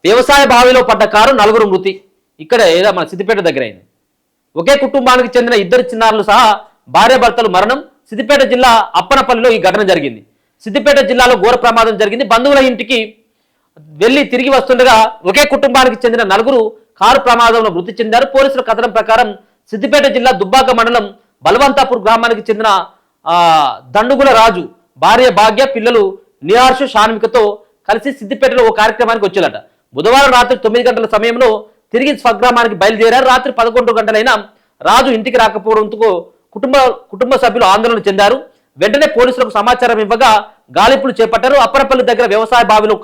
వ్యవసాయ బావిలో పడ్డ కారు నలుగురు మృతి. ఇక్కడ ఏదో మన సిద్దిపేట దగ్గర అయింది. ఒకే కుటుంబానికి చెందిన ఇద్దరు చిన్నారులు సహా భార్యాభర్తలు మరణం. సిద్దిపేట జిల్లా అప్పనపల్లిలో ఈ ఘటన జరిగింది. సిద్దిపేట జిల్లాలో ఘోర ప్రమాదం జరిగింది. బంధువుల ఇంటికి వెళ్లి తిరిగి వస్తుండగా ఒకే కుటుంబానికి చెందిన నలుగురు కారు ప్రమాదంలో మృతి చెందారు. పోలీసుల కథనం ప్రకారం సిద్దిపేట జిల్లా దుబ్బాక మండలం బలవంతాపూర్ గ్రామానికి చెందిన దండుగుల రాజు భార్య భాగ్య పిల్లలు నిహార్షు షాన్వికతో కలిసి సిద్దిపేటలో ఓ కార్యక్రమానికి వచ్చేలట. బుధవారం రాత్రి 9 గంటల సమయంలో తిరిగి స్వగ్రామానికి బయలుదేరారు. రాత్రి 11 గంటలైనా రాజు ఇంటికి రాకపోవడంతో కుటుంబ సభ్యులు ఆందోళన చెందారు. వెంటనే పోలీసులకు సమాచారం ఇవ్వగా గాలింపులు చేపట్టారు. అప్పనపల్లి దగ్గర వ్యవసాయ బావిలో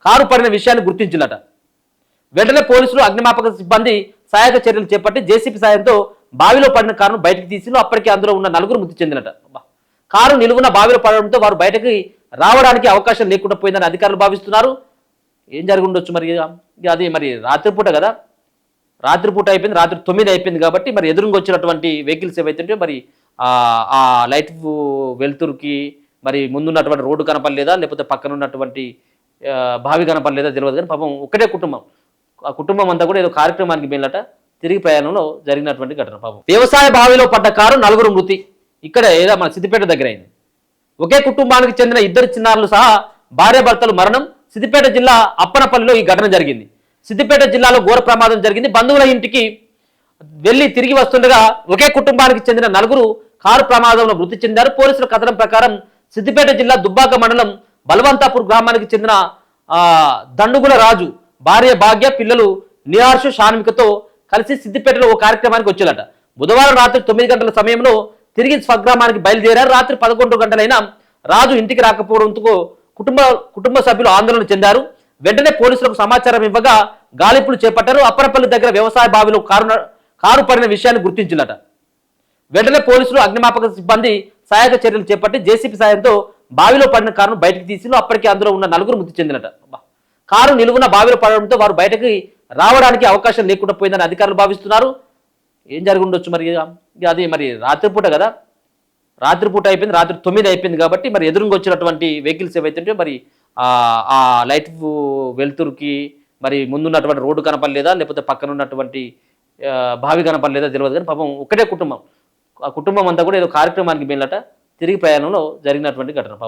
కారు పడిన విషయాన్ని గుర్తించినట. వెంటనే పోలీసులు అగ్నిమాపక సిబ్బంది సహాయక చర్యలు చేపట్టి జేసీబీ సాయంతో బావిలో పడిన కారును బయటకు తీసి అప్పటికే అందులో ఉన్న నలుగురు మృతి చెందినట. కారు నిలువున బావిలో పడడంతో వారు బయటకి రావడానికి అవకాశం లేకుండా పోయిందని అధికారులు భావిస్తున్నారు. ఏం జరిగి ఉండొచ్చు మరి? అది మరి రాత్రిపూట కదా, రాత్రిపూట అయిపోయింది, రాత్రి 9 అయిపోయింది కాబట్టి మరి ఎదురుగా వచ్చినటువంటి వెహికల్స్ ఏవైతుంటే మరి ఆ లైట్ వెలుతురుకి మరి ముందున్నటువంటి రోడ్డు కనపడలేదా, లేకపోతే పక్కన ఉన్నటువంటి బావి కనపడలేదా తెలియదు. కానీ పాపం ఒకటే కుటుంబం, ఆ కుటుంబం అంతా కూడా ఏదో కార్యక్రమానికి వెళ్ళట. తిరిగి ప్రయాణంలో జరిగినటువంటి ఘటన. పాపం వ్యవసాయ బావిలో పడ్డ కారు నలుగురు మృతి. ఇక్కడ ఏదో మన సిద్దిపేట దగ్గర అయింది. ఒకే కుటుంబానికి చెందిన ఇద్దరు చిన్నారులు సహా భార్యాభర్తలు మరణం. సిద్దిపేట జిల్లా అప్పనపల్లిలో ఈ ఘటన జరిగింది. సిద్దిపేట జిల్లాలో ఘోర ప్రమాదం జరిగింది. బంధువుల ఇంటికి వెళ్లి తిరిగి వస్తుండగా ఒకే కుటుంబానికి చెందిన నలుగురు కారు ప్రమాదంలో మృతి చెందారు. పోలీసుల కథనం ప్రకారం సిద్దిపేట జిల్లా దుబ్బాక మండలం బలవంతాపూర్ గ్రామానికి చెందిన దండుగుల రాజు భార్య భాగ్య పిల్లలు నిహార్షు షాన్వికతో కలిసి సిద్దిపేటలో ఓ కార్యక్రమానికి వచ్చేలట. బుధవారం రాత్రి 9 గంటల సమయంలో తిరిగి స్వగ్రామానికి బయలుదేరారు. రాత్రి 11 గంటలైనా రాజు ఇంటికి రాకపోవడంతో కుటుంబ సభ్యులు ఆందోళన చెందారు. వెంటనే పోలీసులకు సమాచారం ఇవ్వగా గాలింపులు చేపట్టారు. అప్పనపల్లి దగ్గర వ్యవసాయ బావిలో కారు పడిన విషయాన్ని గుర్తించినట. వెంటనే పోలీసులు అగ్నిమాపక సిబ్బంది సహాయక చర్యలు చేపట్టి జేసీబీ సాయంతో బావిలో పడిన కారును బయటకు తీసి అప్పటికే అందులో ఉన్న నలుగురు మృతి చెందినట. కారు నిలువున బావిలో పడడంతో వారు బయటకి రావడానికి అవకాశం లేకుండా పోయిందని అధికారులు భావిస్తున్నారు. ఏం జరిగి ఉండొచ్చు మరి? అది మరి రాత్రిపూట కదా, రాత్రిపూట అయిపోయింది, రాత్రి 9 అయిపోయింది కాబట్టి మరి ఎదురుగా వచ్చినటువంటి వెహికల్స్ ఏవైతుంటే మరి ఆ లైట్ వెలుతురుకి మరి ముందున్నటువంటి రోడ్డు కనపడలేదా, లేకపోతే పక్కన ఉన్నటువంటి బావి కనపడలేదా తెలియదు. కానీ పాపం ఒకటే కుటుంబం, ఆ కుటుంబం అంతా కూడా ఏదో కార్యక్రమానికి వెళ్ళట. తిరిగి ప్రయాణంలో జరిగినటువంటి ఘటన. పాపం